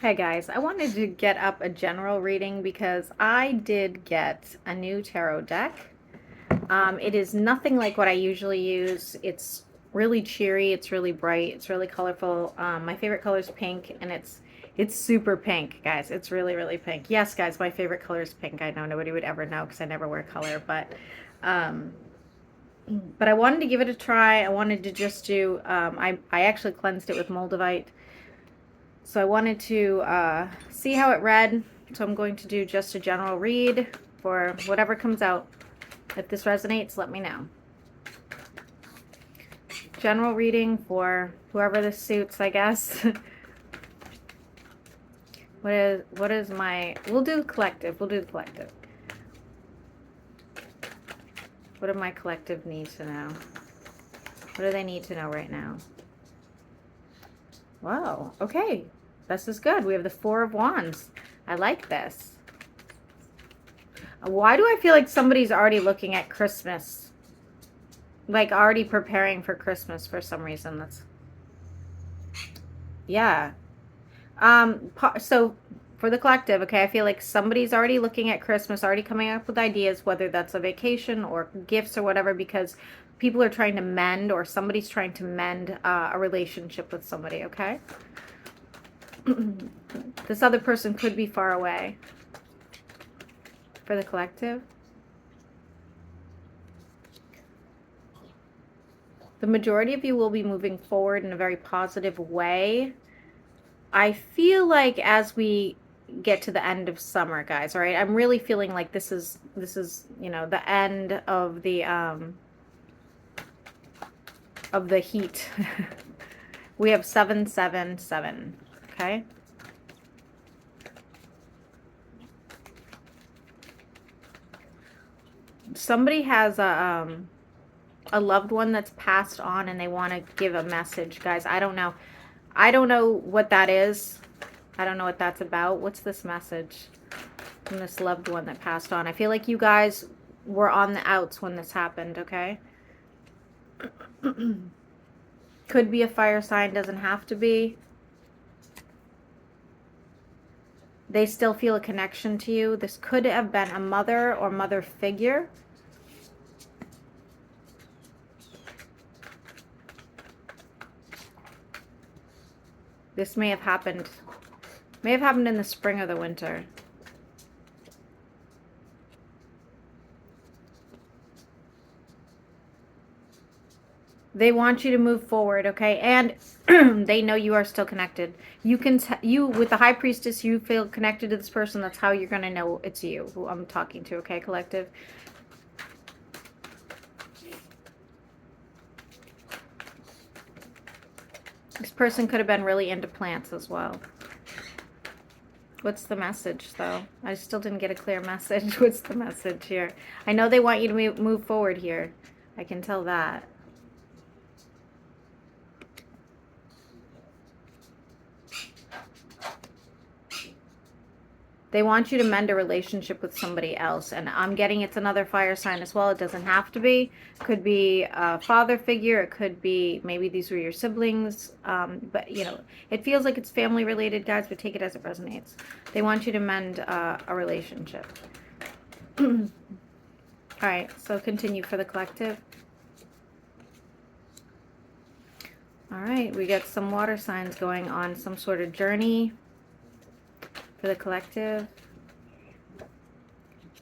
Hey guys, I wanted to get up a general reading because I did get a new tarot deck. It is nothing like what I usually use. It's really cheery, it's really bright, it's really colorful. My favorite color is pink, and it's super pink, guys. It's really, really pink. Yes, guys, my favorite color is pink. I know nobody would ever know because I never wear color, um, but I wanted to give it a try. I wanted to just do. I actually cleansed it with Moldavite. So I wanted to see how it read. So I'm going to do just a general read for whatever comes out. If this resonates, let me know. General reading for whoever this suits, I guess. what is my, we'll do collective. We'll do the collective. What do my collective need to know? What do they need to know right now? Wow, okay. This is good. We have the Four of Wands. I like this. Why do I feel like somebody's already looking at Christmas? Like already preparing for Christmas for some reason. That's, yeah. So for the collective, okay, I feel like somebody's already looking at Christmas, already coming up with ideas, whether that's a vacation or gifts or whatever, because people are trying to mend, or somebody's trying to mend a relationship with somebody, okay? This other person could be far away. For the collective, the majority of you will be moving forward in a very positive way. I feel like as we get to the end of summer, guys, all right, I'm really feeling like this is the end of the heat. We have 777, okay? Somebody has a loved one that's passed on and they want to give a message, guys. I don't know. I don't know what that is. I don't know what that's about. What's this message from this loved one that passed on? I feel like you guys were on the outs when this happened, okay? Could be a fire sign, doesn't have to be. They still feel a connection to you. This could have been a mother or mother figure. This may have happened in the spring or the winter. They want you to move forward, okay? And they know you are still connected. You can, you with the High Priestess, you feel connected to this person. That's how you're going to know it's you who I'm talking to, okay, collective? This person could have been really into plants as well. What's the message, though? I still didn't get a clear message. What's the message here? I know they want you to move forward here. I can tell that. They want you to mend a relationship with somebody else. And I'm getting it's another fire sign as well. It doesn't have to be. Could be a father figure. It could be maybe these were your siblings. But, you know, it feels like it's family related, guys, but take it as it resonates. They want you to mend a relationship. All right, so continue for the collective. All right, we got some water signs going on some sort of journey for the collective.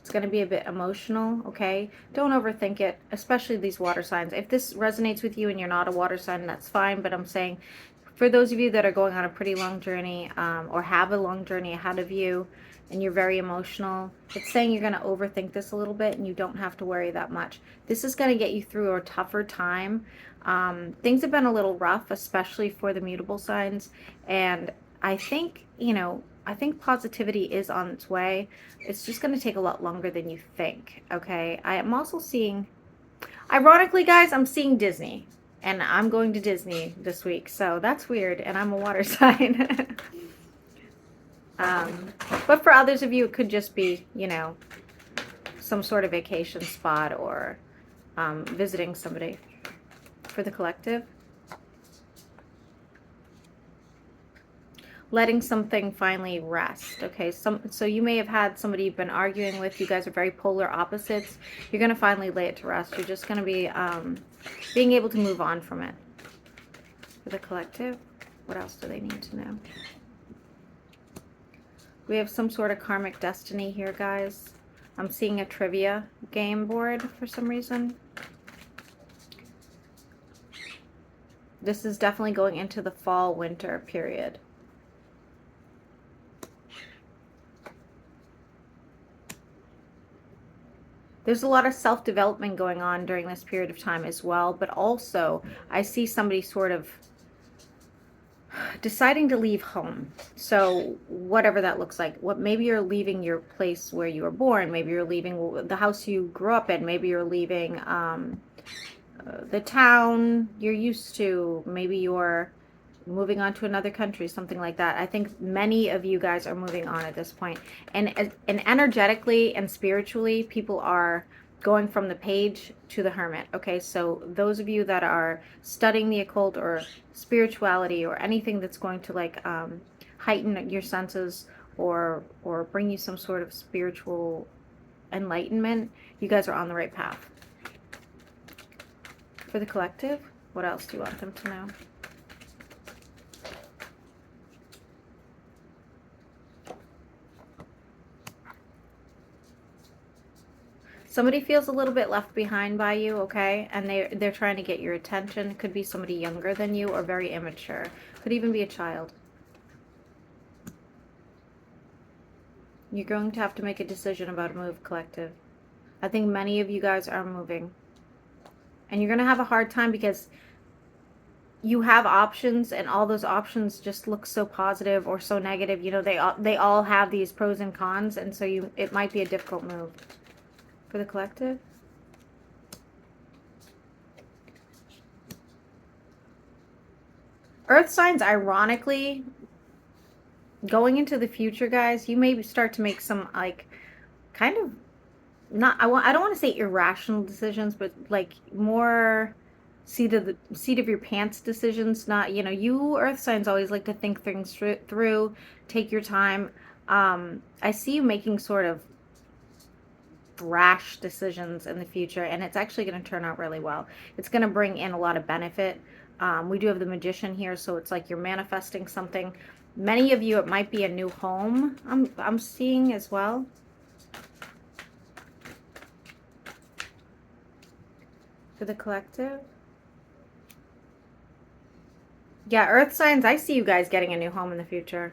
It's going to be a bit emotional, okay? Don't overthink it, especially these water signs. If this resonates with you and you're not a water sign, that's fine. But I'm saying for those of you that are going on a pretty long journey or have a long journey ahead of you and you're very emotional, it's saying you're going to overthink this a little bit and you don't have to worry that much. This is going to get you through a tougher time. Things have been a little rough, especially for the mutable signs. And I think, you know, I think positivity is on its way. It's just going to take a lot longer than you think, okay? I am also seeing, ironically, guys, I'm seeing Disney. And I'm going to Disney this week, so that's weird. And I'm a water sign. But for others of you, it could just be, you know, some sort of vacation spot or visiting somebody. For the collective, letting something finally rest. Okay, so you may have had somebody you've been arguing with. You guys are very polar opposites. You're going to finally lay it to rest. You're just going to be being able to move on from it. For the collective, what else do they need to know? We have some sort of karmic destiny here, guys. I'm seeing a trivia game board for some reason. This is definitely going into the fall-winter period. There's a lot of self-development going on during this period of time as well, but also I see somebody sort of deciding to leave home. So whatever that looks like, maybe you're leaving your place where you were born, maybe you're leaving the house you grew up in, maybe you're leaving the town you're used to, maybe you're moving on to another country, something like that. I think many of you guys are moving on at this point. And energetically and spiritually, people are going from the page to the hermit. Okay, so those of you that are studying the occult or spirituality or anything that's going to like heighten your senses or bring you some sort of spiritual enlightenment, you guys are on the right path. For the collective, what else do you want them to know? Somebody feels a little bit left behind by you, okay? And they're trying to get your attention. Could be somebody younger than you or very immature. Could even be a child. You're going to have to make a decision about a move, collective. I think many of you guys are moving. And you're going to have a hard time because you have options and all those options just look so positive or so negative. You know, they all have these pros and cons, and so it might be a difficult move. For the collective, earth signs, ironically, going into the future, guys, you may start to make some like kind of I don't want to say irrational decisions, but like more seat of your pants decisions. Not, you know, you earth signs always like to think things through, take your time. I see you making sort of rash decisions in the future, and it's actually going to turn out really well. It's going to bring in a lot of benefit. We do have the Magician here, so it's like you're manifesting something. Many of you, it might be a new home I'm seeing as well. For the collective, yeah, earth signs, I see you guys getting a new home in the future.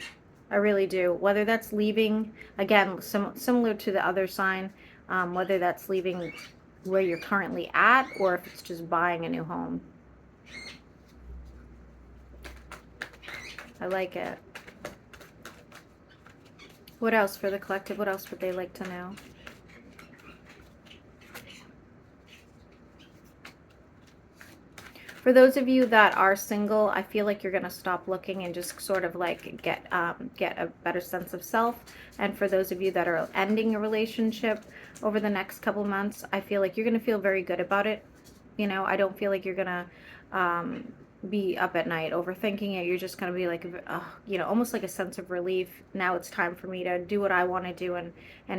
I really do. Whether that's leaving, again, similar to the other sign, whether that's leaving where you're currently at or if it's just buying a new home. I like it. What else for the collective? What else would they like to know? For those of you that are single, I feel like you're going to stop looking and just sort of like get a better sense of self. And for those of you that are ending a relationship over the next couple months, I feel like you're going to feel very good about it. You know, I don't feel like you're going to be up at night overthinking it. You're just going to be like, you know, almost like a sense of relief. Now it's time for me to do what I want to do and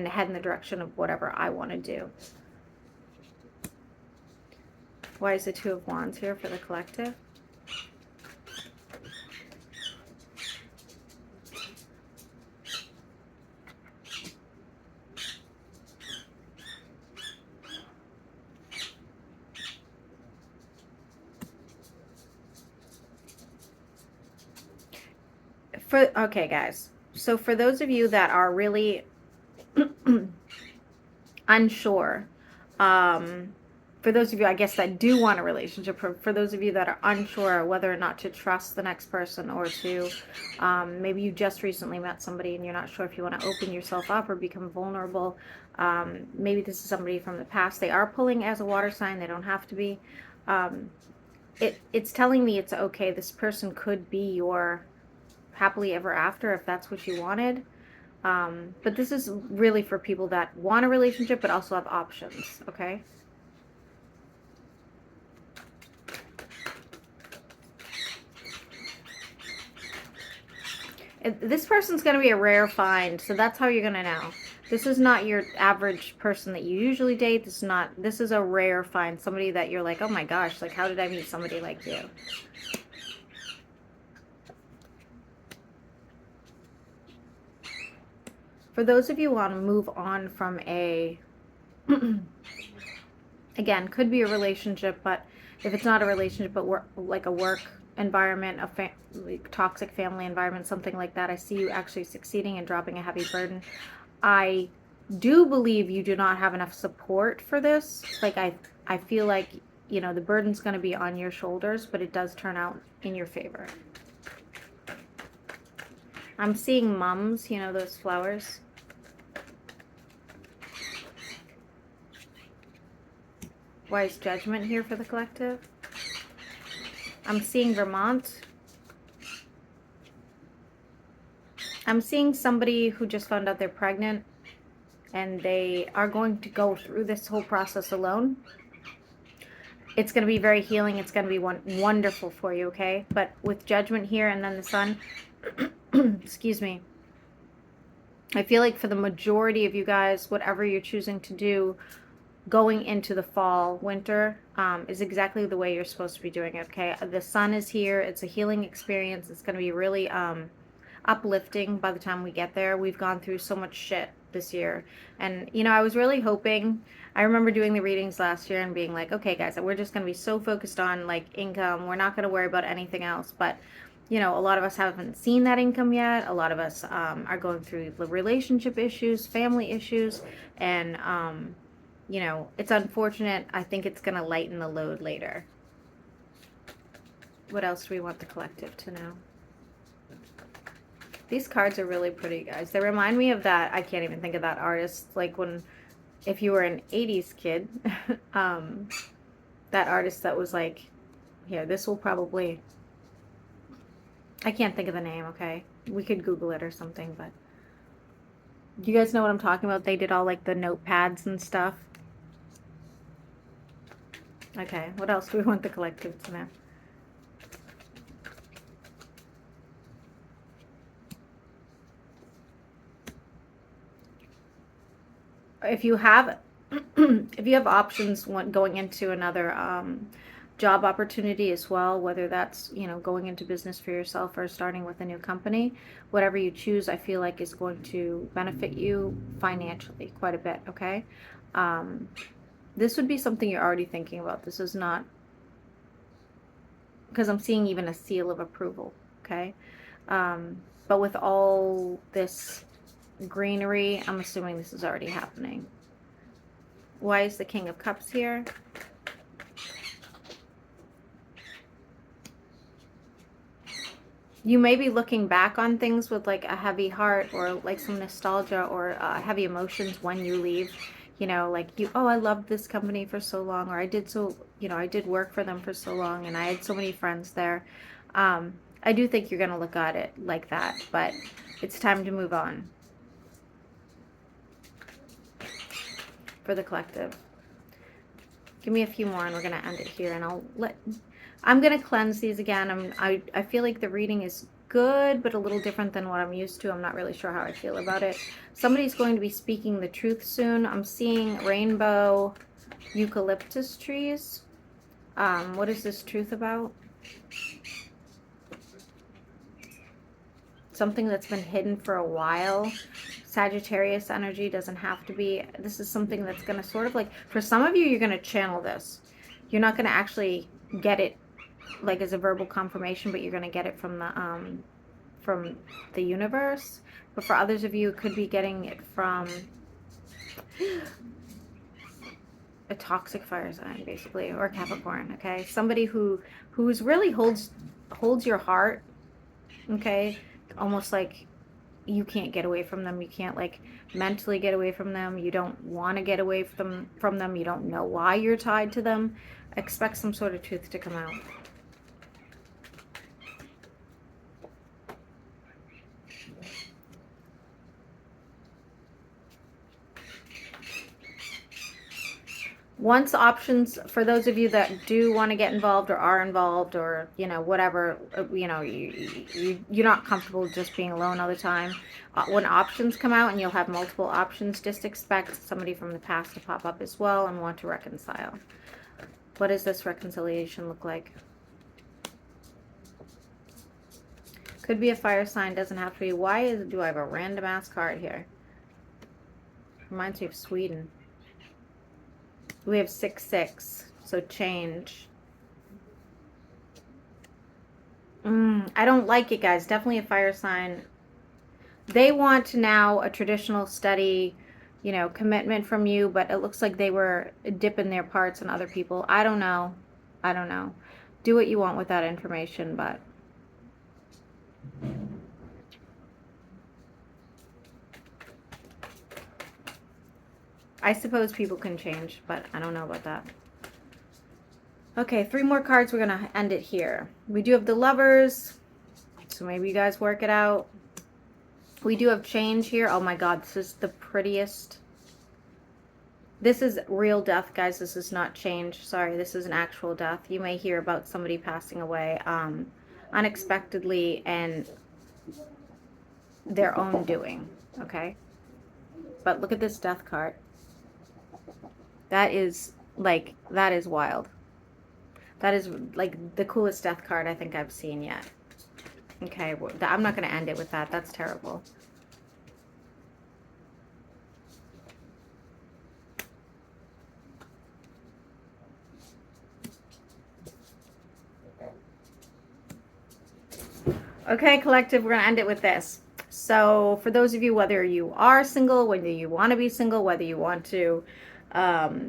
head in the direction of whatever I want to do. Why is the Two of Wands here for the collective? Okay, guys. So for those of you that are really unsure, for those of you, I guess, that do want a relationship, for those of you that are unsure whether or not to trust the next person or to, maybe you just recently met somebody and you're not sure if you want to open yourself up or become vulnerable. Maybe this is somebody from the past. They are pulling as a water sign. They don't have to be. It's telling me it's okay. This person could be your happily ever after if that's what you wanted. But this is really for people that want a relationship but also have options, okay? This person's going to be a rare find, so that's how you're going to know. This is not your average person that you usually date. This is a rare find. Somebody that you're like, oh my gosh, like how did I meet somebody like you? For those of you who want to move on from a, again, could be a relationship, but if it's not a relationship, but like a work environment, like toxic family environment, something like that, I see you actually succeeding and dropping a heavy burden. I do believe you do not have enough support for this. Like I feel like, you know, the burden's going to be on your shoulders, but it does turn out in your favor. I'm seeing mums, you know, those flowers. Why is Judgment here for the collective? I'm seeing Vermont. I'm seeing somebody who just found out they're pregnant and they are going to go through this whole process alone. It's going to be very healing. It's going to be wonderful for you, okay? But with Judgment here and then the Sun, excuse me, I feel like for the majority of you guys, whatever you're choosing to do, going into the fall, winter, is exactly the way you're supposed to be doing it, okay? The Sun is here. It's a healing experience. It's going to be really uplifting by the time we get there. We've gone through so much shit this year. And, you know, I was really hoping, I remember doing the readings last year and being like, okay, guys, we're just going to be so focused on, like, income. We're not going to worry about anything else. But, you know, a lot of us haven't seen that income yet. A lot of us are going through the relationship issues, family issues, and, you know, it's unfortunate. I think it's going to lighten the load later. What else do we want the collective to know? These cards are really pretty, guys. They remind me of that, I can't even think of that artist, like when, if you were an 80s kid, that artist that was like, here, this will probably, I can't think of the name, okay? We could Google it or something, but do you guys know what I'm talking about? They did all like the notepads and stuff. Okay, what else do we want the collective to know? If you have if you have options going into another job opportunity as well, whether that's, you know, going into business for yourself or starting with a new company, whatever you choose, I feel like is going to benefit you financially quite a bit, okay? This would be something you're already thinking about. This is not, because I'm seeing even a seal of approval, okay? But with all this greenery, I'm assuming this is already happening. Why is the King of Cups here? You may be looking back on things with like a heavy heart or like some nostalgia or heavy emotions when you leave. You know, like you, oh, I loved this company for so long, or I did so, you know, I did work for them for so long and I had so many friends there. I do think you're going to look at it like that, but it's time to move on for the collective. Give me a few more and we're going to end it here, and I'm going to cleanse these again. I feel like the reading is good, but a little different than what I'm used to. I'm not really sure how I feel about it. Somebody's going to be speaking the truth soon. I'm seeing rainbow eucalyptus trees. What is this truth about? Something that's been hidden for a while. Sagittarius energy doesn't have to be. This is something that's going to sort of like, for some of you, you're going to channel this. You're not going to actually get it like as a verbal confirmation, but you're going to get it from the universe. But for others of you, it could be getting it from a toxic fire sign, basically, or Capricorn, okay? Somebody who's really holds your heart, okay? Almost like you can't get away from them. You can't like mentally get away from them. You don't want to get away from them. You don't know why you're tied to them. Expect some sort of truth to come out. Once options, for those of you that do want to get involved or are involved, or whatever, you're not comfortable just being alone all the time, when options come out and you'll have multiple options, just expect somebody from the past to pop up as well and want to reconcile. What does this reconciliation look like? Could be a fire sign, doesn't have to be. Do I have a random ass card here? Reminds me of Sweden. We have 6-6, so change. I don't like it, guys. Definitely a fire sign. They want now a traditional, steady, commitment from you, but it looks like they were dipping their parts on other people. I don't know. I don't know. Do what you want with that information, but I suppose people can change, but I don't know about that. Okay, 3 more cards. We're going to end it here. We do have the Lovers, so maybe you guys work it out. We do have change here. Oh my God, this is the prettiest. This is real death, guys. This is not change. Sorry, this is an actual death. You may hear about somebody passing away unexpectedly and their own doing, okay? But look at this death card. That is wild. That is like the coolest death card I think I've seen yet. Okay, I'm not going to end it with that. That's terrible. Okay, collective, we're going to end it with this. So for those of you, whether you are single, whether you want to be single, whether you want to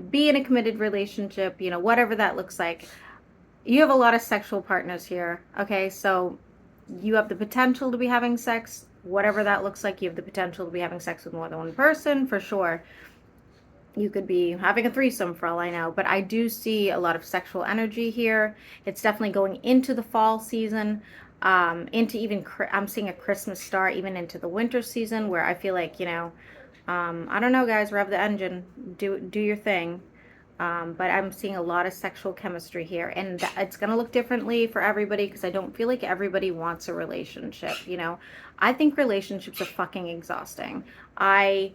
be in a committed relationship, whatever that looks like, you have a lot of sexual partners here. Okay, so you have the potential to be having sex, whatever that looks like. You have the potential to be having sex with more than one person, for sure. You could be having a threesome for all I know, but I do see a lot of sexual energy here. It's definitely going into the fall season, into even, I'm seeing a Christmas start, even into the winter season, where I feel like, I don't know, guys, rev the engine, do your thing. But I'm seeing a lot of sexual chemistry here, and it's going to look differently for everybody, because I don't feel like everybody wants a relationship. I think relationships are fucking exhausting. I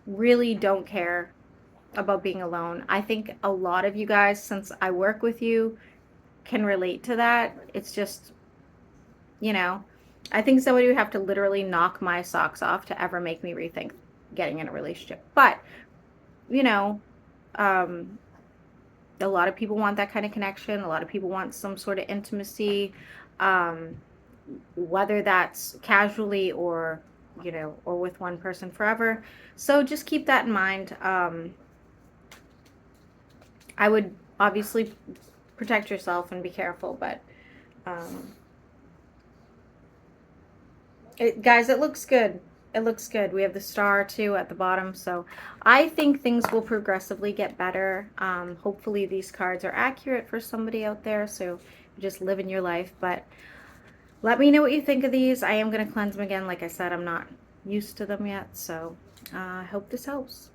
really don't care about being alone. I think a lot of you guys, since I work with you, can relate to that. It's just, I think somebody would have to literally knock my socks off to ever make me rethink getting in a relationship. But, a lot of people want that kind of connection. A lot of people want some sort of intimacy, whether that's casually or, or with one person forever. So just keep that in mind. I would obviously protect yourself and be careful, but guys, it looks good. It looks good. We have the star too at the bottom, so I think things will progressively get better. Hopefully these cards are accurate for somebody out there, so just living your life. But let me know what you think of these. I am going to cleanse them again. Like I said, I'm not used to them yet, so I hope this helps.